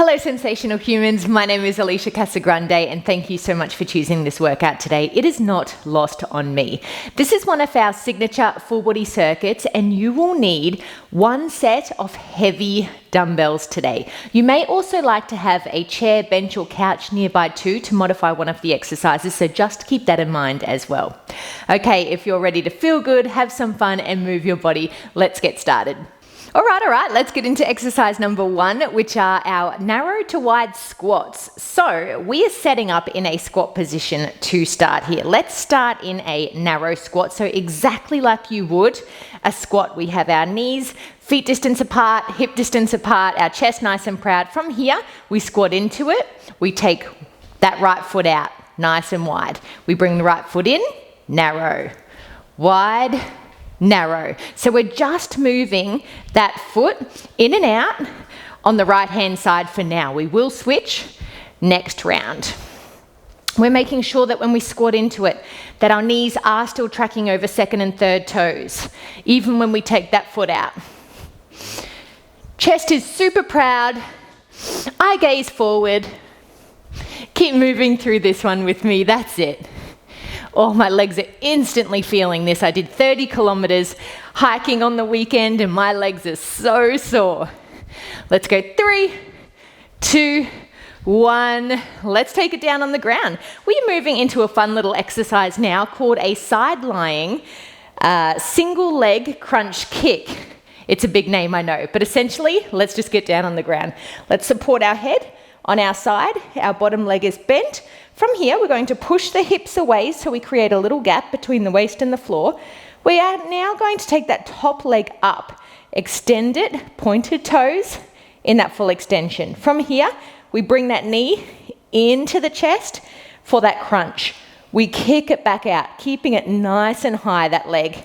Hello sensational humans, my name is Alicia Casagrande and thank you so much for choosing this workout today. It is not lost on me. This is one of our signature full body circuits and you will need one set of heavy dumbbells today. You may also like to have a chair, bench or couch nearby too to modify one of the exercises, so just keep that in mind as well. Okay, if you're ready to feel good, have some fun and move your body, let's get started. All right, let's get into exercise number 1, which are our narrow to wide squats. So we are setting up in a squat position to start here. Let's start in a narrow squat. So exactly like you would a squat, we have our knees, feet distance apart, hip distance apart, our chest nice and proud. From here, we squat into it. We take that right foot out, nice and wide. We bring the right foot in, narrow, wide, narrow. So we're just moving that foot in and out on the right hand side for now. We will switch next round. We're making sure that when we squat into it, that our knees are still tracking over second and third toes, even when we take that foot out. Chest is super proud, eye gaze forward. Keep moving through this one with me, that's it. Oh, my legs are instantly feeling this. I did 30 kilometers hiking on the weekend and my legs are so sore. Let's go 3, 2, 1. Let's take it down on the ground. We are moving into a fun little exercise now called a side-lying single leg crunch kick. It's a big name, I know, but essentially, let's just get down on the ground. Let's support our head on our side. Our bottom leg is bent. From here, we're going to push the hips away so we create a little gap between the waist and the floor. We are now going to take that top leg up, extend it, pointed toes in that full extension. From here, we bring that knee into the chest for that crunch. We kick it back out, keeping it nice and high, that leg.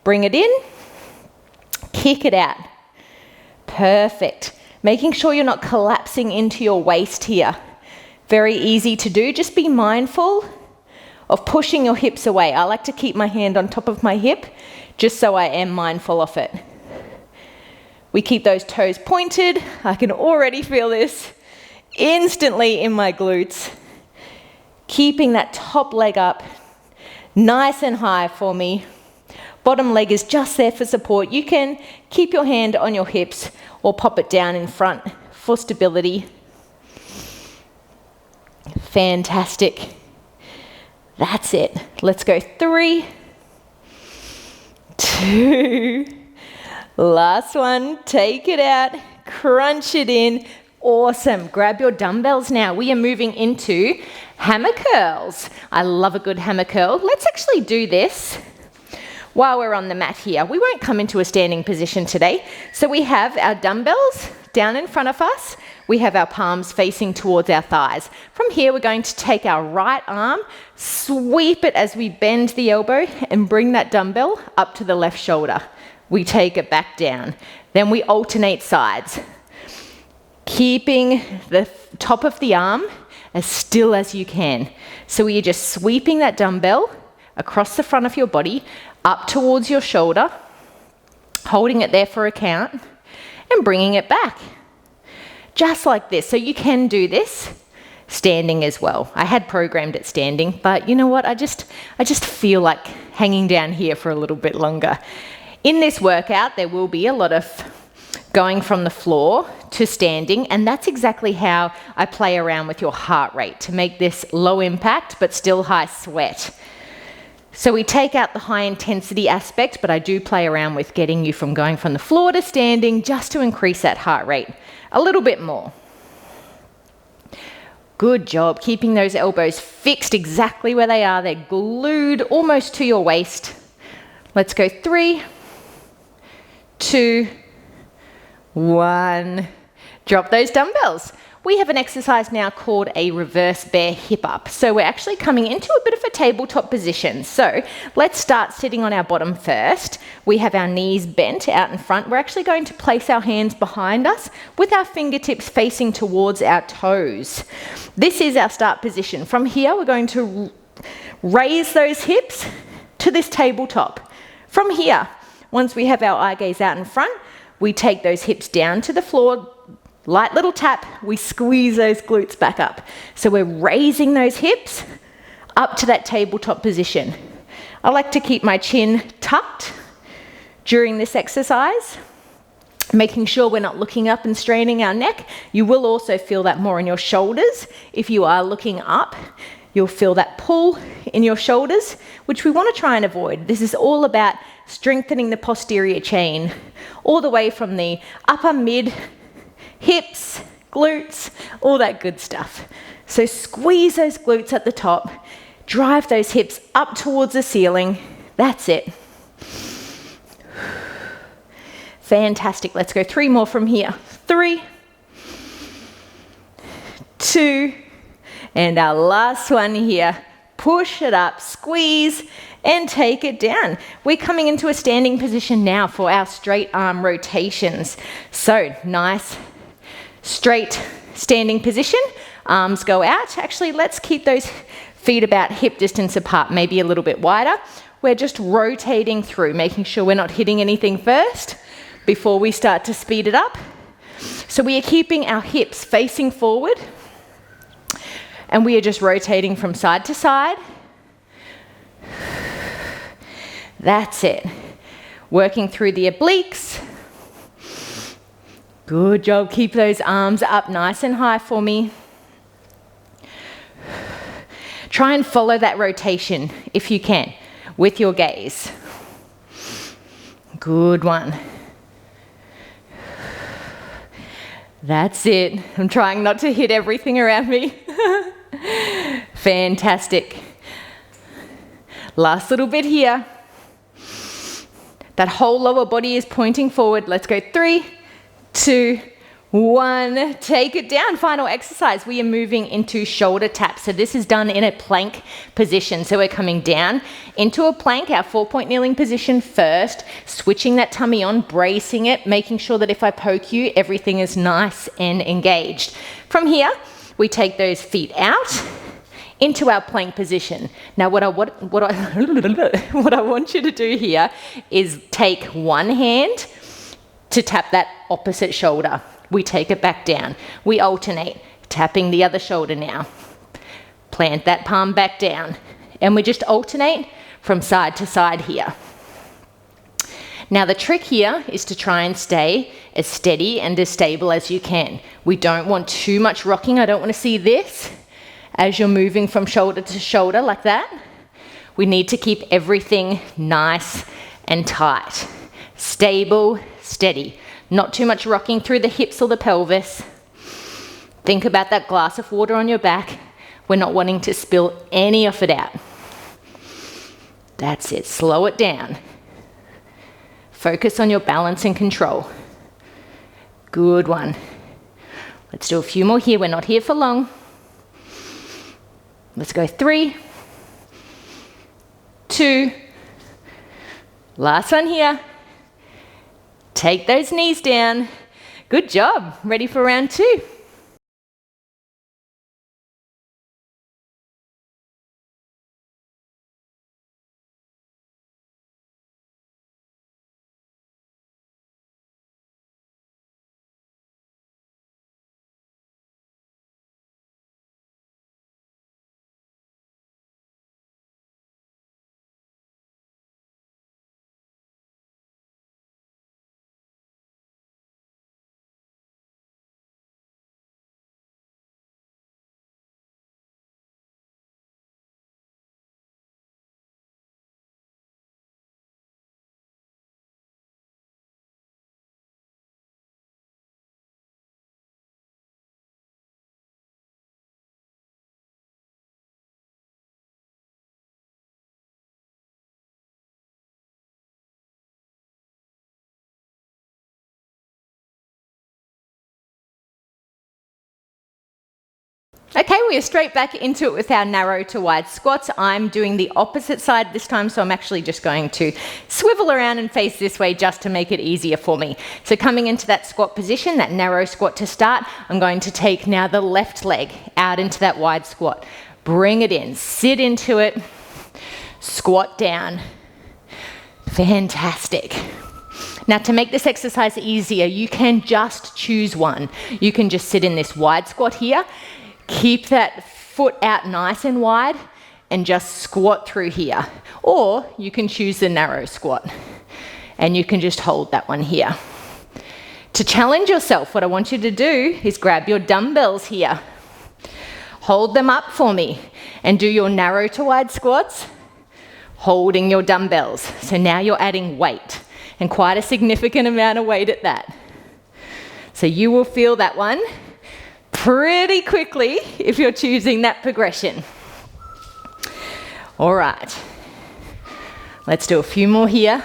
Bring it in, kick it out. Perfect. Making sure you're not collapsing into your waist here. Very easy to do. Just be mindful of pushing your hips away. I like to keep my hand on top of my hip just so I am mindful of it. We keep those toes pointed. I can already feel this instantly in my glutes. Keeping that top leg up nice and high for me. Bottom leg is just there for support. You can keep your hand on your hips or pop it down in front for stability. Fantastic. That's it. Let's go 3, 2, last one. Take it out, crunch it in. Awesome. Grab your dumbbells now. We are moving into hammer curls. I love a good hammer curl. Let's actually do this while we're on the mat here. We won't come into a standing position today. So we have our dumbbells down in front of us. We have our palms facing towards our thighs. From here, we're going to take our right arm, sweep it as we bend the elbow and bring that dumbbell up to the left shoulder. We take it back down. Then we alternate sides, keeping the top of the arm as still as you can. So you're just sweeping that dumbbell across the front of your body, up towards your shoulder, holding it there for a count, and bringing it back. Just like this. So you can do this standing as well. I had programmed it standing, but you know what? I just feel like hanging down here for a little bit longer. In this workout, there will be a lot of going from the floor to standing, and that's exactly how I play around with your heart rate to make this low impact, but still high sweat. So we take out the high intensity aspect, but I do play around with getting you from going from the floor to standing just to increase that heart rate a little bit more. Good job, keeping those elbows fixed exactly where they are. They're glued almost to your waist. Let's go 3, 2, 1. Drop those dumbbells. We have an exercise now called a reverse bear hip up. So we're actually coming into a bit of a tabletop position. So let's start sitting on our bottom first. We have our knees bent out in front. We're actually going to place our hands behind us with our fingertips facing towards our toes. This is our start position. From here, we're going to raise those hips to this tabletop. From here, once we have our eye gaze out in front, we take those hips down to the floor, Light little tap, we squeeze those glutes back up. So we're raising those hips up to that tabletop position. I like to keep my chin tucked during this exercise, making sure we're not looking up and straining our neck. You will also feel that more in your shoulders. If you are looking up, you'll feel that pull in your shoulders, which we want to try and avoid. This is all about strengthening the posterior chain, all the way from the upper mid, hips, glutes, all that good stuff. So squeeze those glutes at the top, drive those hips up towards the ceiling. That's it. Fantastic. Let's go 3 more from here. 3, 2, and our last one here. Push it up, squeeze, and take it down. We're coming into a standing position now for our straight arm rotations. So nice, straight standing position. Arms go out. Actually, let's keep those feet about hip distance apart, maybe a little bit wider. We're just rotating through, making sure we're not hitting anything first before we start to speed it up. So we are keeping our hips facing forward, and we are just rotating from side to side. That's it. Working through the obliques. Good job. Keep those arms up nice and high for me. Try and follow that rotation if you can with your gaze. Good one. That's it. I'm trying not to hit everything around me. Fantastic. Last little bit here. That whole lower body is pointing forward. Let's go 3, 2, 1. Take it down. Final exercise. We are moving into shoulder taps. So this is done in a plank position. So we're coming down into a plank, our 4-point kneeling position first, switching that tummy on, bracing it, making sure that if I poke you, everything is nice and engaged. From here, we take those feet out into our plank position. Now what I want you to do here is take one hand to tap that opposite shoulder. We take it back down. We alternate, tapping the other shoulder now. Plant that palm back down. And we just alternate from side to side here. Now the trick here is to try and stay as steady and as stable as you can. We don't want too much rocking. I don't want to see this as you're moving from shoulder to shoulder like that. We need to keep everything nice and tight. Stable, steady. Not too much rocking through the hips or the pelvis. Think about that glass of water on your back. We're not wanting to spill any of it out. That's it. Slow it down. Focus on your balance and control. Good one. Let's do a few more here. We're not here for long. Let's go 3, 2. Last one here. Take those knees down. Good job. Ready for round 2. Okay, we are straight back into it with our narrow to wide squats. I'm doing the opposite side this time, so I'm actually just going to swivel around and face this way just to make it easier for me. So coming into that squat position, that narrow squat to start, I'm going to take now the left leg out into that wide squat. Bring it in, sit into it, squat down. Fantastic. Now, to make this exercise easier, you can just choose one. You can just sit in this wide squat here, keep that foot out nice and wide, and just squat through here. Or you can choose the narrow squat, and you can just hold that one here. To challenge yourself, what I want you to do is grab your dumbbells here. Hold them up for me, and do your narrow to wide squats, holding your dumbbells. So now you're adding weight, and quite a significant amount of weight at that. So you will feel that one pretty quickly if you're choosing that progression. All right, let's do a few more here.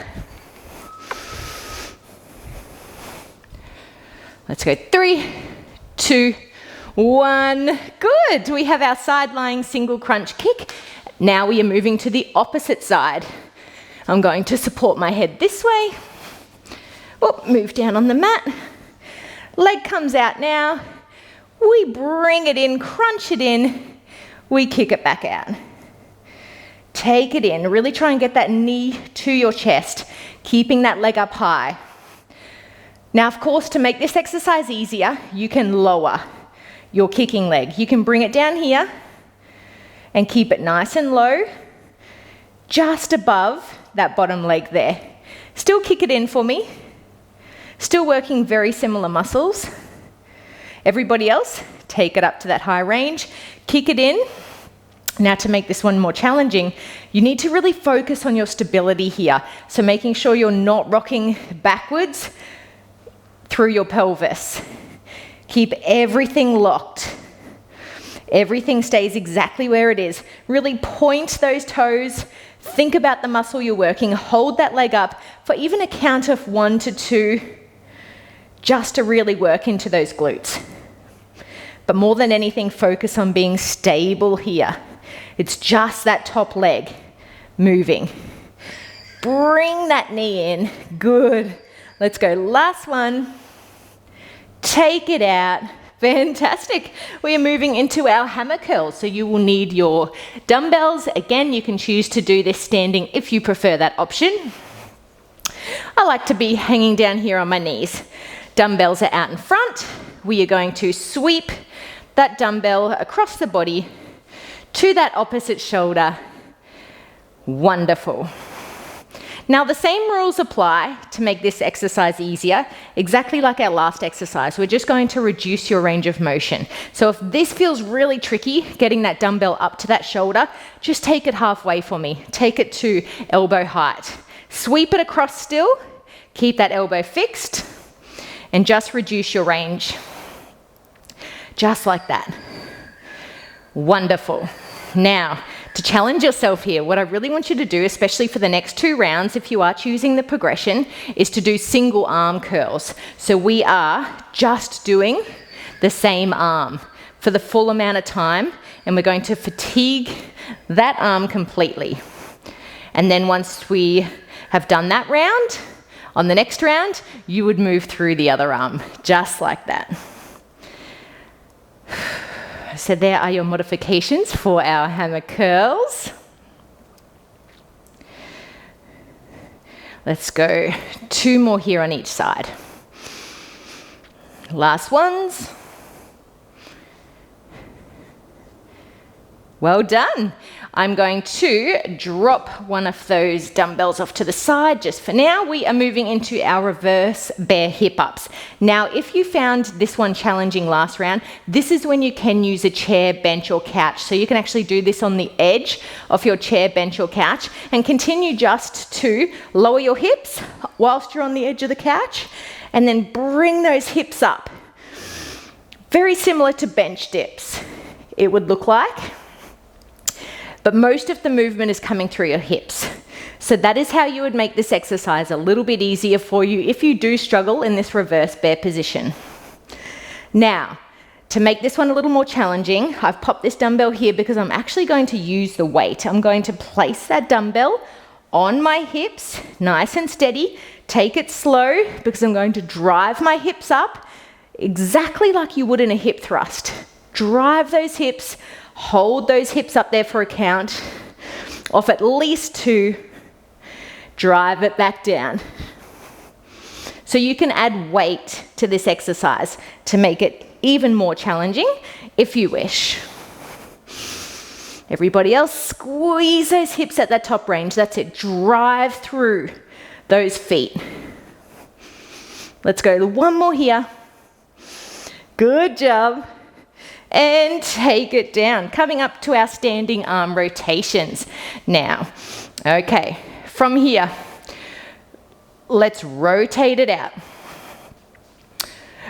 Let's go 3, 2, 1. Good. We have our side lying single crunch kick. Now we are moving to the opposite side. I'm going to support my head this way. Move down on the mat. Leg comes out now. We bring it in, crunch it in. We kick it back out. Take it in. Really try and get that knee to your chest, keeping that leg up high. Now, of course, to make this exercise easier, you can lower your kicking leg. You can bring it down here and keep it nice and low, just above that bottom leg there. Still kick it in for me. Still working very similar muscles. Everybody else, take it up to that high range, kick it in. Now, to make this one more challenging, you need to really focus on your stability here. So making sure you're not rocking backwards through your pelvis. Keep everything locked. Everything stays exactly where it is. Really point those toes. Think about the muscle you're working. Hold that leg up for even a count of 1 to 2, just to really work into those glutes. But more than anything, focus on being stable here. It's just that top leg moving. Bring that knee in. Good. Let's go. Last one. Take it out. Fantastic. We are moving into our hammer curls. So you will need your dumbbells. Again, you can choose to do this standing if you prefer that option. I like to be hanging down here on my knees. Dumbbells are out in front. We are going to sweep that dumbbell across the body to that opposite shoulder. Wonderful. Now, the same rules apply to make this exercise easier, exactly like our last exercise. We're just going to reduce your range of motion. So if this feels really tricky, getting that dumbbell up to that shoulder, just take it halfway for me. Take it to elbow height. Sweep it across still, keep that elbow fixed, and just reduce your range. Just like that. Wonderful. Now, to challenge yourself here, what I really want you to do, especially for the next 2 rounds, if you are choosing the progression, is to do single arm curls. So we are just doing the same arm for the full amount of time, and we're going to fatigue that arm completely. And then once we have done that round, on the next round, you would move through the other arm, just like that. So there are your modifications for our hammer curls. Let's go 2 more here on each side. Last ones. Well done. I'm going to drop one of those dumbbells off to the side just for now. We are moving into our reverse bear hip ups. Now, if you found this one challenging last round, this is when you can use a chair, bench, or couch. So you can actually do this on the edge of your chair, bench, or couch and continue just to lower your hips whilst you're on the edge of the couch and then bring those hips up. Very similar to bench dips, it would look like. But most of the movement is coming through your hips. So that is how you would make this exercise a little bit easier for you if you do struggle in this reverse bear position. Now, to make this one a little more challenging, I've popped this dumbbell here because I'm actually going to use the weight. I'm going to place that dumbbell on my hips, nice and steady. Take it slow because I'm going to drive my hips up exactly like you would in a hip thrust. Drive those hips. Hold those hips up there for a count of at least 2. Drive it back down. So you can add weight to this exercise to make it even more challenging if you wish. Everybody else, squeeze those hips at that top range. That's it. Drive through those feet. Let's go one more here. Good job. And take it down. Coming up to our standing arm rotations now. Okay, from here, let's rotate it out.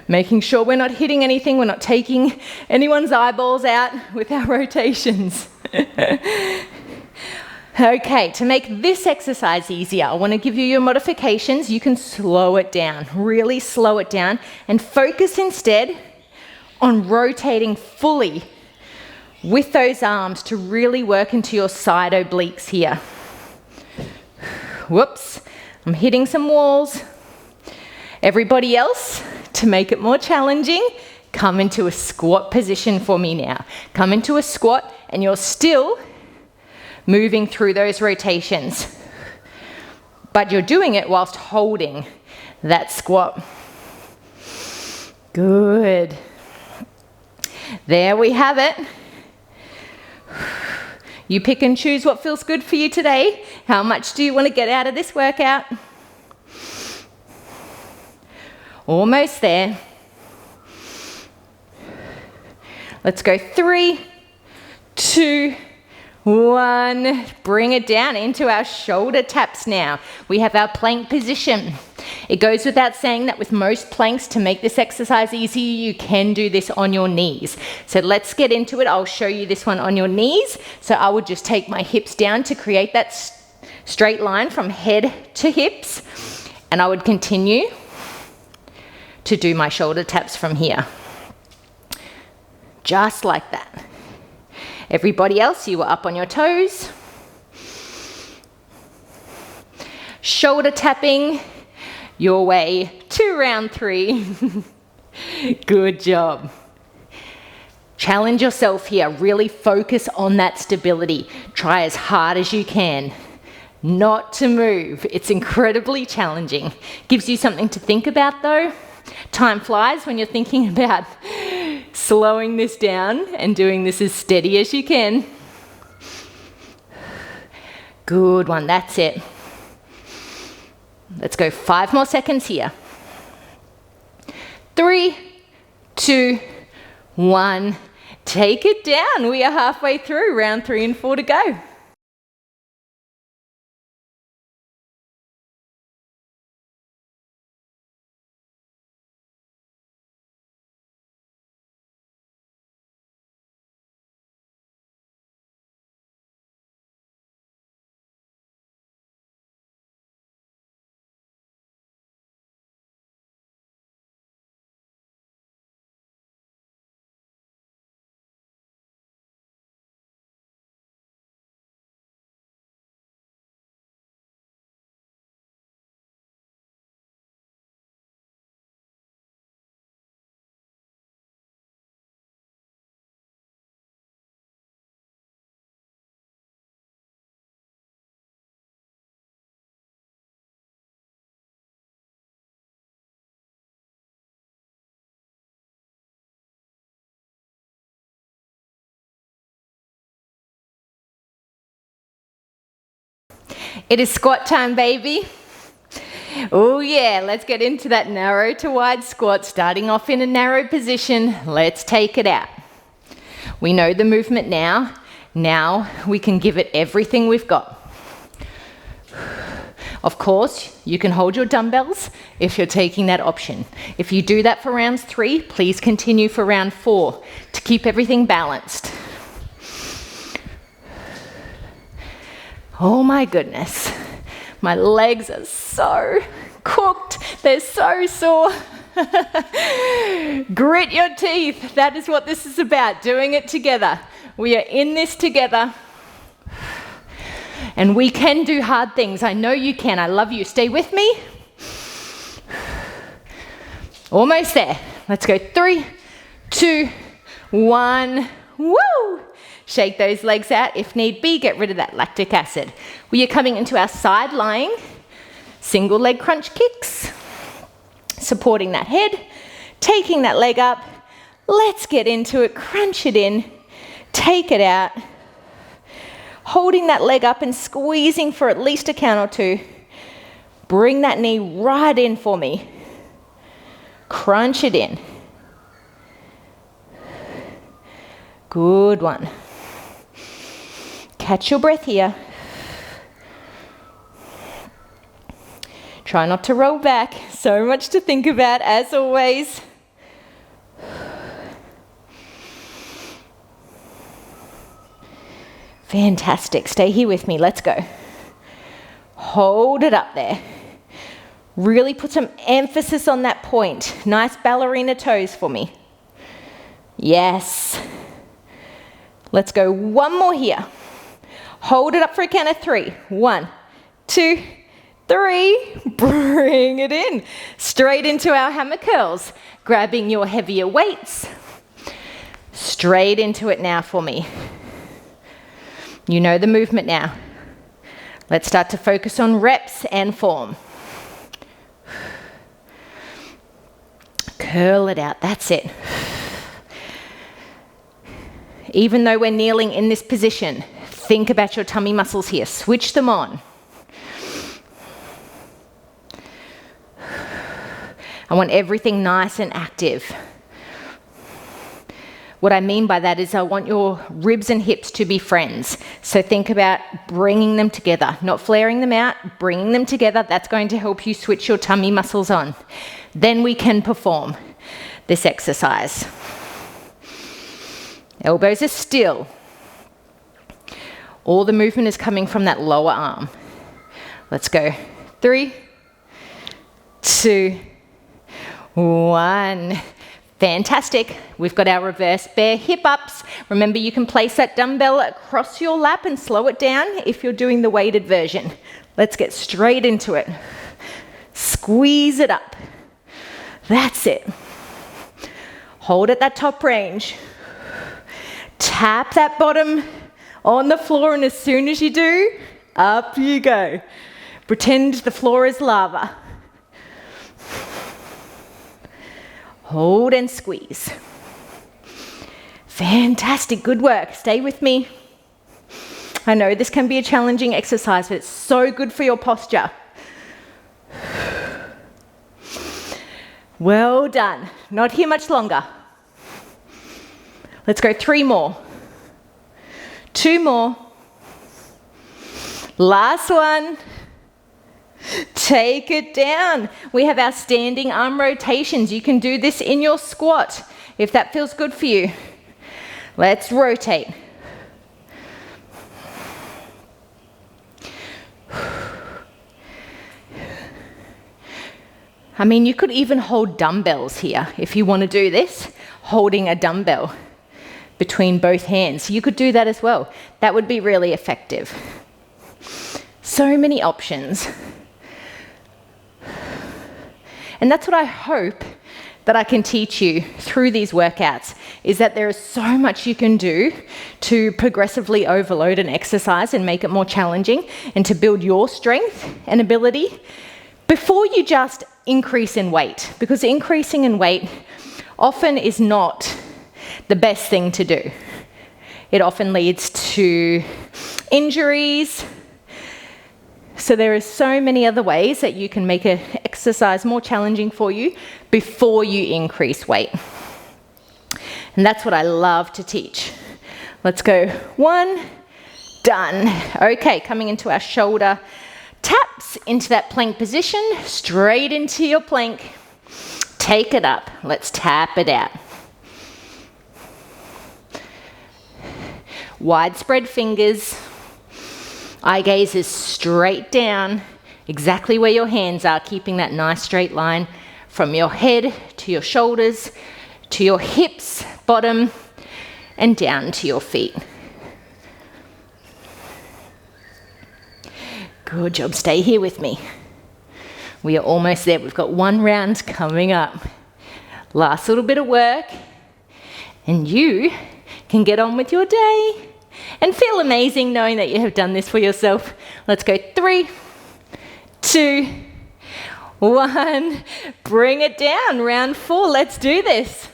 Making sure we're not hitting anything, we're not taking anyone's eyeballs out with our rotations. Okay, to make this exercise easier, I want to give you your modifications. You can slow it down, really slow it down, and focus instead on rotating fully with those arms to really work into your side obliques here. Whoops, I'm hitting some walls. Everybody else, to make it more challenging, come into a squat position for me now. Come into a squat and you're still moving through those rotations, but you're doing it whilst holding that squat. Good. There we have it. You pick and choose what feels good for you today. How much do you want to get out of this workout? Almost there. Let's go 3, 2, 1. Bring it down into our shoulder taps now. We have our plank position. It goes without saying that with most planks, to make this exercise easy, you can do this on your knees. So let's get into it. I'll show you this one on your knees. So I would just take my hips down to create that straight line from head to hips. And I would continue to do my shoulder taps from here. Just like that. Everybody else, you are up on your toes. Shoulder tapping your way to round 3. Good job. Challenge yourself here. Really focus on that stability. Try as hard as you can not to move. It's incredibly challenging. Gives you something to think about though. Time flies when you're thinking about slowing this down and doing this as steady as you can. Good one, that's it. Let's go 5 more seconds here. 3, 2, 1. Take it down. We are halfway through, round 3 and 4 to go. It is squat time, baby. Oh yeah, let's get into that narrow to wide squat, starting off in a narrow position. Let's take it out. We know the movement now. Now we can give it everything we've got. Of course, you can hold your dumbbells if you're taking that option. If you do that for round 3, please continue for round 4 to keep everything balanced. Oh my goodness, my legs are so cooked, they're so sore. Grit your teeth, that is what this is about, doing it together. We are in this together. And we can do hard things, I know you can, I love you. Stay with me. Almost there. Let's go 3, 2, 1, woo! Shake those legs out. If need be, get rid of that lactic acid. We are coming into our side lying single leg crunch kicks. Supporting that head, taking that leg up. Let's get into it, crunch it in, take it out. Holding that leg up and squeezing for at least a count or two. Bring that knee right in for me. Crunch it in. Good one. Catch your breath here. Try not to roll back. So much to think about, as always. Fantastic. Stay here with me. Let's go. Hold it up there. Really put some emphasis on that point. Nice ballerina toes for me. Yes. Let's go one more here. Hold it up for a count of 3. 1, 2, 3. Bring it in. Straight into our hammer curls. Grabbing your heavier weights. Straight into it now for me. You know the movement now. Let's start to focus on reps and form. Curl it out, that's it. Even though we're kneeling in this position, think about your tummy muscles here. Switch them on. I want everything nice and active. What I mean by that is I want your ribs and hips to be friends. So think about bringing them together, not flaring them out, bringing them together. That's going to help you switch your tummy muscles on. Then we can perform this exercise. Elbows are still. All the movement is coming from that lower arm. Let's go. 3, 2, 1. Fantastic. We've got our reverse bear hip ups. Remember, you can place that dumbbell across your lap and slow it down if you're doing the weighted version. Let's get straight into it. Squeeze it up. That's it. Hold at that top range. Tap that bottom on the floor, and as soon as you do, up you go. Pretend the floor is lava. Hold and squeeze. Fantastic, good work. Stay with me. I know this can be a challenging exercise, but it's so good for your posture. Well done. Not here much longer. Let's go 3 more. 2 more. Last one. Take it down. We have our standing arm rotations. You can do this in your squat if that feels good for you. Let's rotate. I mean, you could even hold dumbbells here if you want to do this, holding a dumbbell between both hands. You could do that as well. That would be really effective. So many options. And that's what I hope that I can teach you through these workouts, is that there is so much you can do to progressively overload an exercise and make it more challenging and to build your strength and ability before you just increase in weight. Because increasing in weight often is not the best thing to do. It often leads to injuries. So there are so many other ways that you can make an exercise more challenging for you before you increase weight. And that's what I love to teach. Let's go. 1, done. Okay, coming into our shoulder taps into that plank position, straight into your plank. Take it up. Let's tap it out. Widespread fingers. Eye gaze is straight down, exactly where your hands are, keeping that nice straight line from your head to your shoulders, to your hips, bottom, and down to your feet. Good job. Stay here with me. We are almost there. We've got 1 round coming up. Last little bit of work, and you can get on with your day and feel amazing knowing that you have done this for yourself. Let's go. 3, 2, 1. Bring it down. Round 4. Let's do this.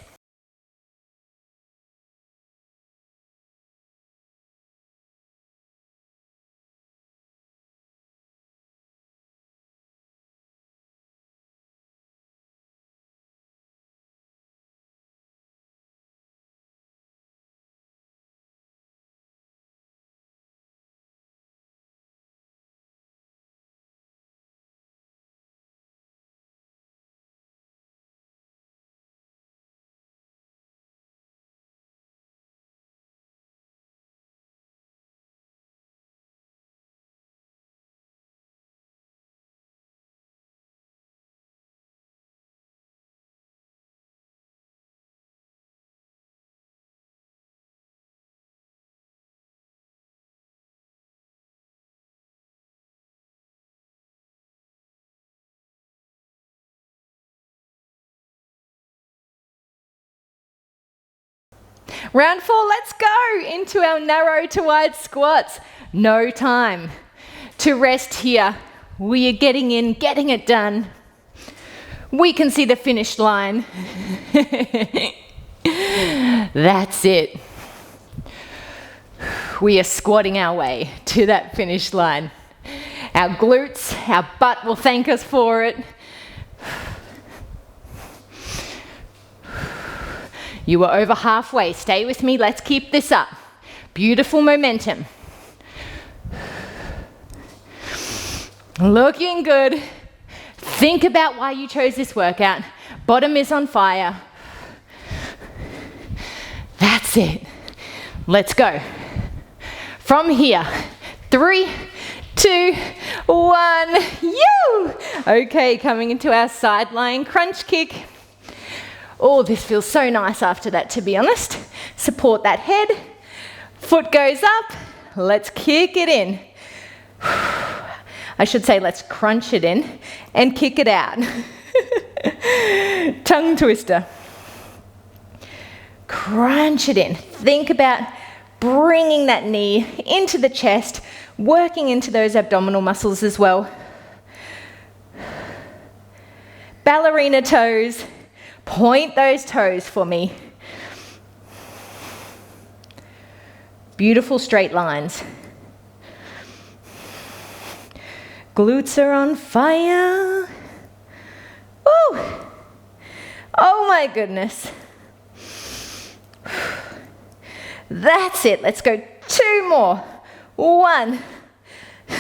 Round 4, let's go into our narrow to wide squats. No time to rest here. We are getting in, getting it done. We can see the finish line. That's it. We are squatting our way to that finish line. Our glutes, our butt will thank us for it. You are over halfway. Stay with me. Let's keep this up. Beautiful momentum. Looking good. Think about why you chose this workout. Bottom is on fire. That's it. Let's go. From here, 3, 2, 1. You! Okay, coming into our side lying crunch kick. Oh, this feels so nice after that, to be honest. Support that head. Foot goes up. Let's kick it in. I should say let's crunch it in and kick it out. Tongue twister. Crunch it in. Think about bringing that knee into the chest, working into those abdominal muscles as well. Ballerina toes. Point those toes for me. Beautiful straight lines. Glutes are on fire. Woo! Oh my goodness. That's it. Let's go 2 more. 1.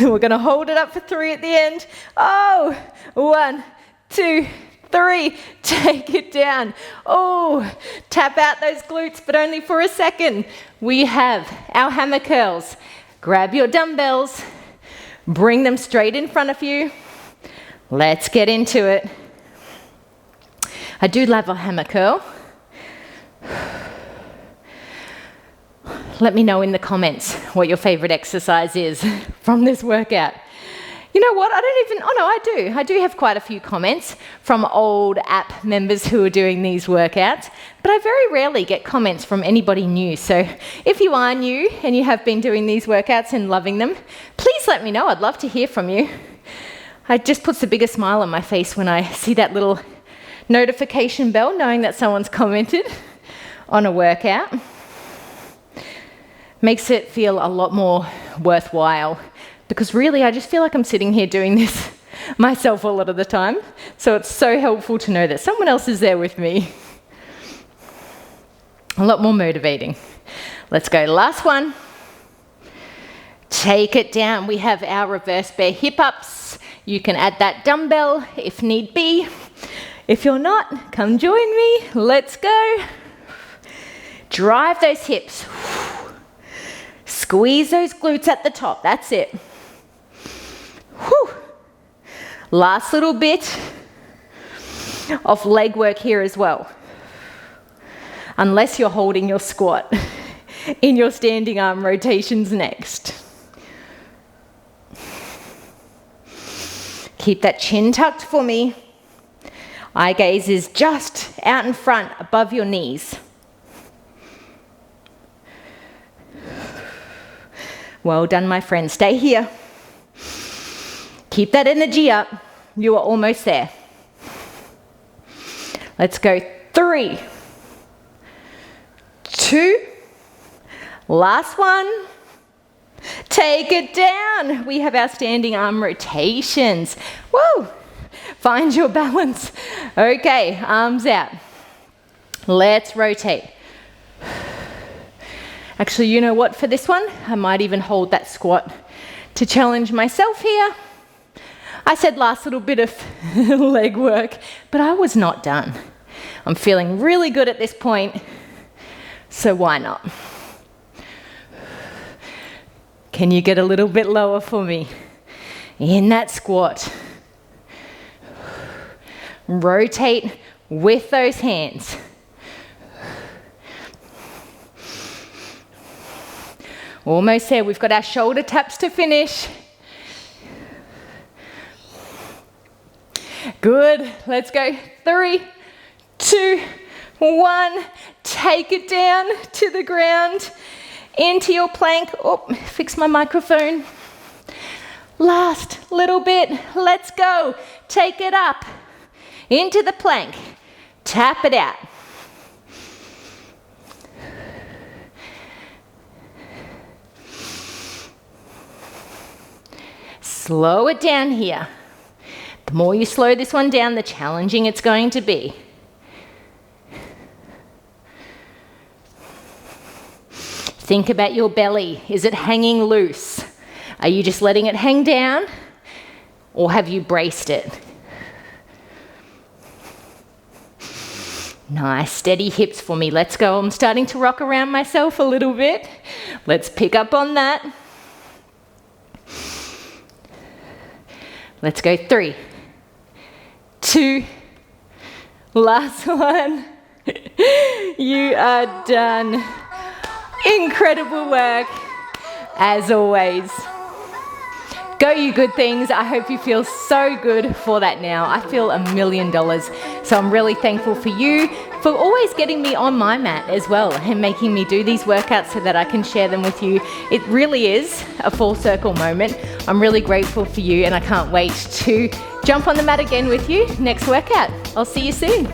We're going to hold it up for 3 at the end. Oh, 1, 2, 3, take it down. Oh, tap out those glutes, but only for a second. We have our hammer curls. Grab your dumbbells, bring them straight in front of you. Let's get into it. I do love a hammer curl. Let me know in the comments what your favorite exercise is from this workout. You know what, I do have quite a few comments from old app members who are doing these workouts, but I very rarely get comments from anybody new. So if you are new and you have been doing these workouts and loving them, please let me know. I'd love to hear from you. It just puts the biggest smile on my face when I see that little notification bell, knowing that someone's commented on a workout. Makes it feel a lot more worthwhile. Because really, I just feel like I'm sitting here doing this myself a lot of the time. So it's so helpful to know that someone else is there with me. A lot more motivating. Let's go. Last one. Take it down. We have our reverse bear hip ups. You can add that dumbbell if need be. If you're not, come join me. Let's go. Drive those hips. Squeeze those glutes at the top. That's it. Whew. Last little bit of leg work here as well. Unless you're holding your squat in your standing arm rotations next. Keep that chin tucked for me. Eye gaze is just out in front above your knees. Well done, my friend. Stay here. Keep that energy up. You are almost there. Let's go. 3, 2, last one. Take it down. We have our standing arm rotations. Woo! Find your balance. Okay, arms out. Let's rotate. Actually, you know what, for this one, I might even hold that squat to challenge myself here. I said last little bit of leg work, but I was not done. I'm feeling really good at this point, so why not? Can you get a little bit lower for me? In that squat. Rotate with those hands. Almost there. We've got our shoulder taps to finish. Good. Let's go. 3, 2, 1. Take it down to the ground. Into your plank. Oh, fix my microphone. Last little bit. Let's go. Take it up. Into the plank. Tap it out. Slow it down here. The more you slow this one down, the challenging it's going to be. Think about your belly. Is it hanging loose? Are you just letting it hang down? Or have you braced it? Nice, steady hips for me. Let's go. I'm starting to rock around myself a little bit. Let's pick up on that. Let's go. 3, 2, last one. You are done. Incredible work, as always. Go you good things. I hope you feel so good for that now. I feel $1 million. So I'm really thankful for you for always getting me on my mat as well and making me do these workouts so that I can share them with you. It really is a full circle moment. I'm really grateful for you and I can't wait to jump on the mat again with you next workout. I'll see you soon.